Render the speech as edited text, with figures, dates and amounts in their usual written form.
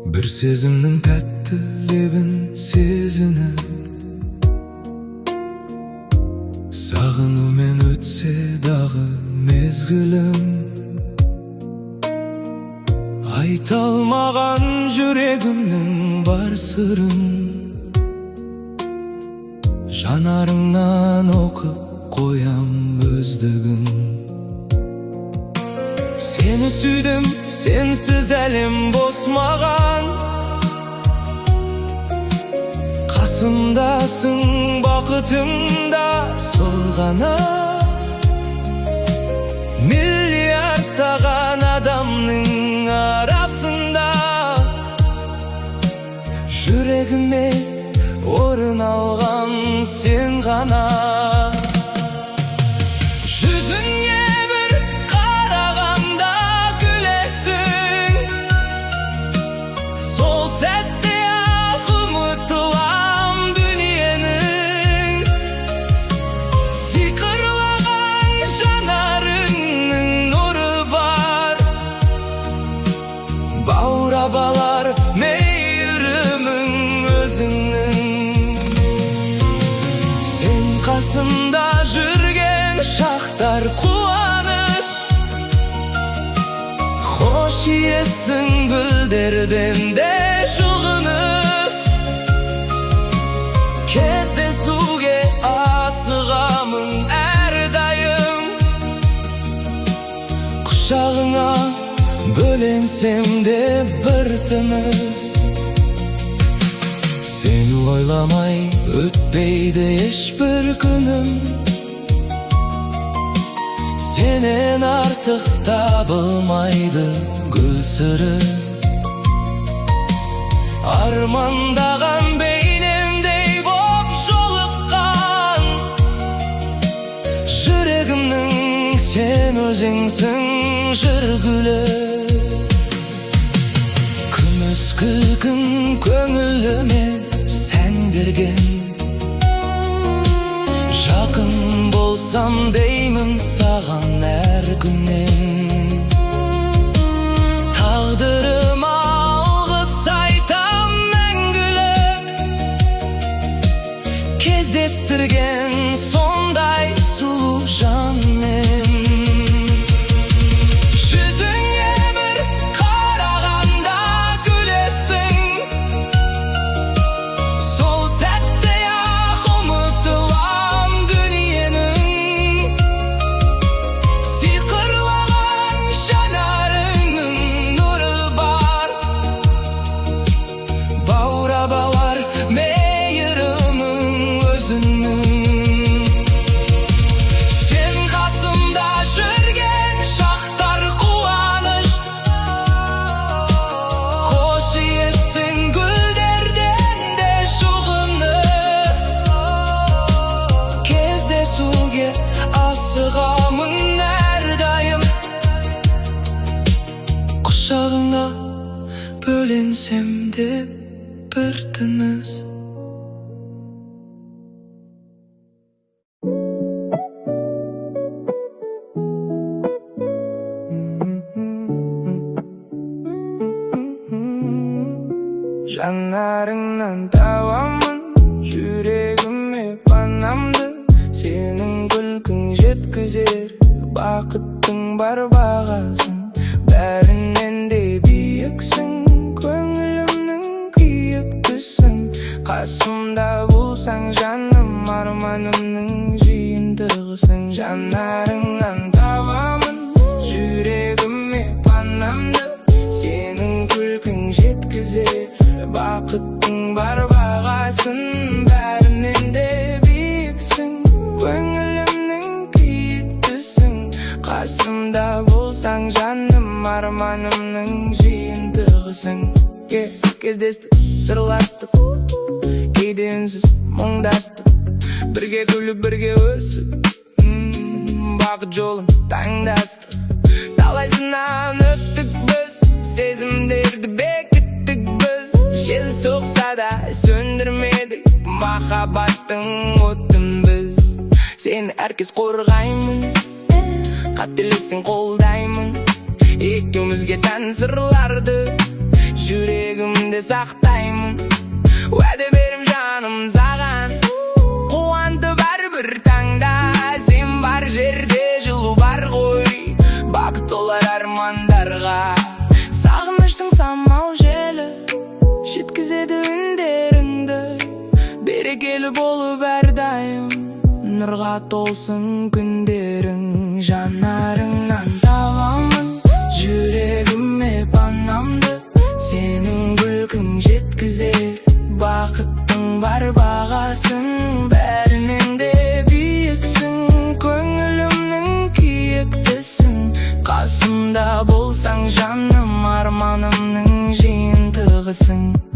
Bir sezimning tatti lebin sezinib, sağınımen ötse dağı mezgilim. Aytalmagan yüregimning var sırın, janarыңнан okup koyam özlügün. Seni süydüm, sensiz elim bosmagan, kasımdasın bakıtımda solgana. Milyardtаған adamның arasında yüregime orun algan sen gana. Yüzüңe bir karaganda gülesin, sol sette unutulan dünyanın. Sıkırlagan janarыңның nuru var, bağrabalar meyrimің özüңнің. Sen kasımda жүрген шақтар қуаныш, хош иесің гүлдерден де жұғыныс. Кездесуге асығамын әрдайым, құшағыңа бөленсем де бір тыныс. Seni oylamay ötpeydi hiçbir günüm, senen artık tabılmaydı gül sırı. Armandagan beynimdey bop joluqqan, yüregimning sen özüңсің жыр gülü. Күміс күлкің көңіліме sen берген, жақын болсам деймін саған әр күннен. Тағдырыма алғыс айтам мәңгілік, кездестірген сондай сұлу жанмен. Жүзіңе бір қарағанда күлесің, сол сәтте-ақ ұмытылам дүниенің. Сиқырлаған жанарыңның нұры бар, баурабалар мейірімің өзіңнің. Sen қасымда жүрген шақтар қуаныш, хош иесің гүлдерден де жұғыныс. Кездесуге асығамын әрдайым, құшағыңа бөленсем де бір тыныс. Жанарыңнан табамын жүрегіме панамды, сенің күлкің жеткізер бақыттың бар бағасын. Бәрінен де биіксің, көңілімнің күйіктісің. Қасымда болсаң жаным, арманымның жиынтығысың. Жанарыңнан табамын жүрегіме панамды, сенің күлкің жеткізер бақыттың бар бағасын. Бәрінен де биіксің, көңілімнің күйіктісің. Қасымда болсаң жаным, арманымның жиынтығысың. Кездестік, сырластық, кейде үнсіз мұңдастық, бірге күліп бірге өсіп, бақыт жолын таңдастық. Талай сыннан өттік біз, сезімдерді бекіттік біз. Жел соқса да сөндірмедік махаббаттың отын біз. Сені әркез қорғаймын, қателесің қолдаймын. Екеумізге тән сырларды, жүрегім есімде сақтаймын. Уәде берем жаным саған, қуантып әрбір таңда. Сен бар жерде жылу бар ғой, бақыт толар армандарға. Сағыныштың самал желі жеткізеді үндеріңді, берекелі болып әрдайым, нұрға толсын күндерің. Жанарыңнан табамын жүрегіме панамды, сенің күлкің жеткізер бақыттың бар бағасын. Бәрінен де биіксің, көңілімнің күйіктісің. Қасымда болсаң жаным, арманымның жиынтығысың.